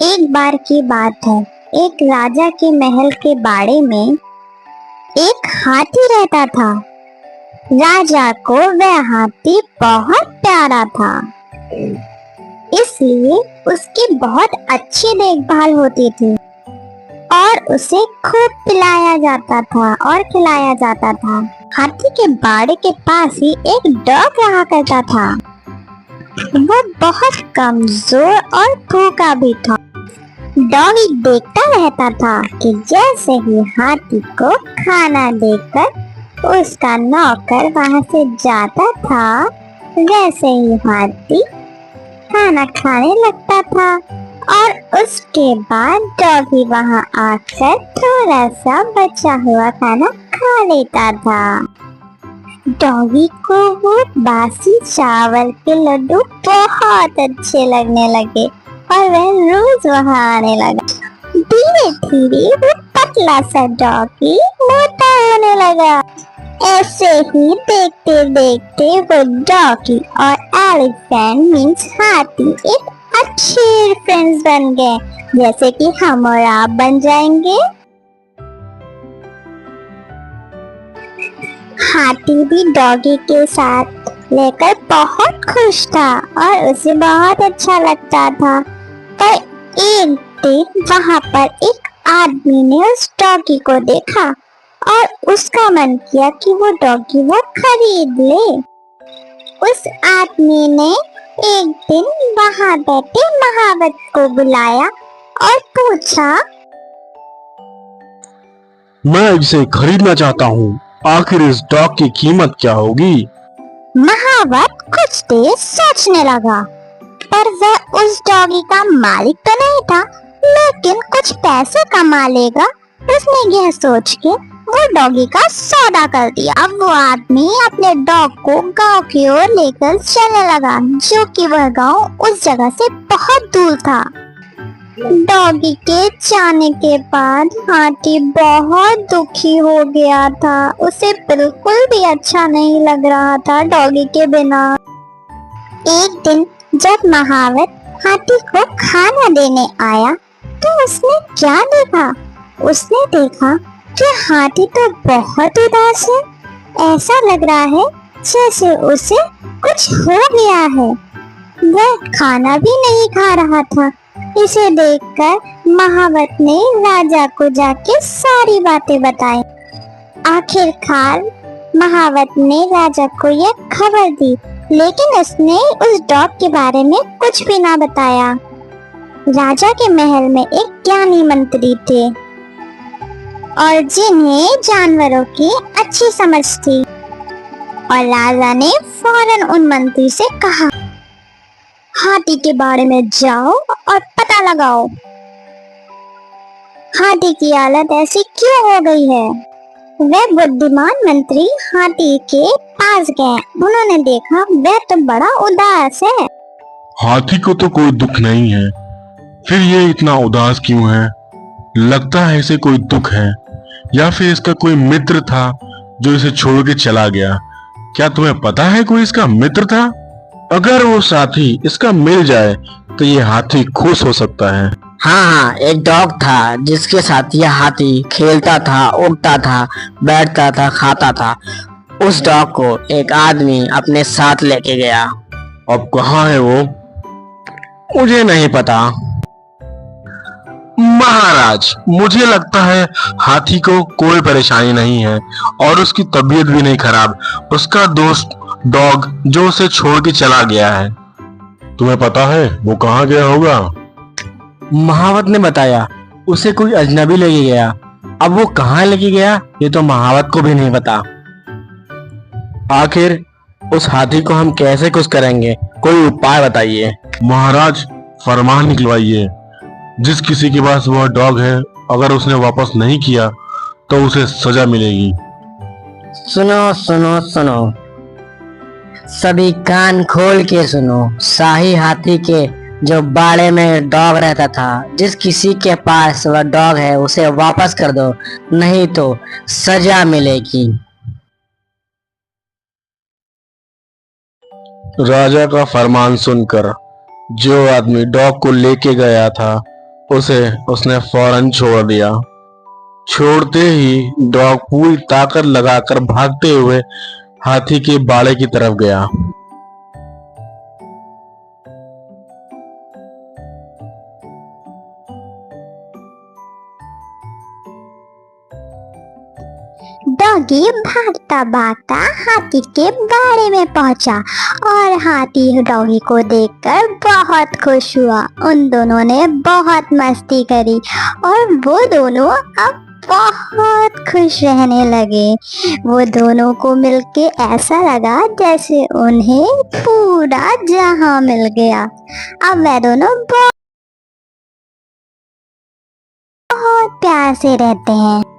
एक बार की बात है, एक राजा के महल के बाड़े में एक हाथी रहता था। राजा को वह हाथी बहुत प्यारा था, इसलिए उसकी बहुत अच्छी देखभाल होती थी और उसे खूब पिलाया जाता था और खिलाया जाता था। हाथी के बाड़े के पास ही एक डॉग रहा करता था। वह बहुत कमजोर और भूखा भी था। डॉगी देखता रहता था कि जैसे ही हाथी को खाना देकर उसका नौकर वहां से जाता था, वैसे ही हाथी खाना खाने लगता था और उसके बाद डॉगी वहां आकर थोड़ा सा बचा हुआ खाना खा लेता था। डॉगी को वो बासी चावल के लड्डू बहुत अच्छे लगने लगे और वह रोज वहां आने लगा। धीरे धीरे वो पतला सा डॉगी मोटा होने लगा। ऐसे ही देखते देखते वो डॉगी और एलिफेंट मीन्स हाथी एक अच्छे फ्रेंड्स बन गए, जैसे कि हम और आप बन जाएंगे। हाथी भी डॉगी के साथ लेकर बहुत खुश था और उसे बहुत अच्छा लगता था। पर एक दिन वहां पर एक आदमी ने उस डॉगी को देखा और उसका मन किया कि वो डॉगी वो खरीद ले। उस आदमी ने एक दिन वहां बैठे महावत को बुलाया और पूछा, मैं इसे खरीदना चाहता हूँ, आखिर इस डॉग की कीमत क्या होगी? महावत कुछ देर सोचने लगा, पर वह उस डॉगी का मालिक तो नहीं था, लेकिन कुछ पैसे कमा लेगा। उसने यह सोच के वो डॉगी का सौदा कर दिया। अब वो आदमी अपने डॉग को गांव की ओर लेकर चलने लगा, जो कि वह गांव उस जगह से बहुत दूर था। डॉगी के जाने के बाद हाथी बहुत दुखी हो गया था। उसे बिल्कुल भी अच्छा नहीं लग रहा था डॉगी के बिना। एक दिन जब महावत हाथी को खाना देने आया तो उसने क्या देखा? उसने देखा कि हाथी तो बहुत उदास है। ऐसा लग रहा है जैसे उसे कुछ हो गया है। वह खाना भी नहीं खा रहा था। इसे देखकर महावत ने राजा को जाके सारी बातें बताई। आखिरकार महावत ने राजा को यह खबर दी, लेकिन उसने उस डॉग के बारे में कुछ भी ना बताया। राजा के महल में एक ज्ञानी मंत्री थे और जिन्हें जानवरों की अच्छी समझ थी, और राजा ने फौरन उन मंत्री से कहा, हाथी के बारे में जाओ और पता लगाओ, हाथी की हालत ऐसी क्यों हो गई है। वह बुद्धिमान मंत्री हाथी के पास गए। उन्होंने देखा वह तो बड़ा उदास है। हाथी को तो कोई दुख नहीं है, फिर ये इतना उदास क्यों है? लगता है इसे कोई दुख है, या फिर इसका कोई मित्र था जो इसे छोड़ के चला गया। क्या तुम्हें पता है कोई इसका मित्र था? अगर वो साथी इसका मिल जाए तो ये हाथी खुश हो सकता है। हाँ, एक डॉग था जिसके साथ यह हाथी खेलता था, उड़ता था, बैठता था, खाता था। उस डॉग को एक आदमी अपने साथ लेके गया। अब कहाँ है वो? मुझे नहीं पता। महाराज, मुझे लगता है हाथी को कोई परेशानी नहीं है और उसकी तबीयत भी नहीं खराब। उसका दोस्त डॉग जो उसे छोड़ के चला गया है। तुम्हें पता है वो कहाँ गया होगा? महावत ने बताया उसे कोई अजनबी लेके गया। अब वो कहाँ लेके गया ये तो महावत को भी नहीं पता। आखिर उस हाथी को हम कैसे खुश करेंगे? कोई उपाय बताइए। महाराज, फरमान निकलवाइए, जिस किसी के पास वह डॉग है, अगर उसने वापस नहीं किया तो उसे सजा मिलेगी। सुनो सुनो सुनो, सभी कान खोल के सुनो। शाही हाथी के जो बाड़े में डॉग रहता था, जिस किसी के पास वह डॉग है उसे वापस कर दो, नहीं तो सजा मिलेगी। राजा का फरमान सुनकर जो आदमी डॉग को लेके गया था उसे उसने फौरन छोड़ दिया। छोड़ते ही डॉग पूरी ताकत लगाकर भागते हुए हाथी के बाड़े की तरफ गया। डॉगी भागता भागता हाथी के बाड़े में पहुंचा और हाथी डॉगी को देखकर बहुत खुश हुआ। उन दोनों ने बहुत मस्ती करी और वो दोनों अब बहुत खुश रहने लगे। वो दोनों को मिलके ऐसा लगा जैसे उन्हें पूरा जहां मिल गया। अब वे दोनों बहुत प्यार से रहते हैं।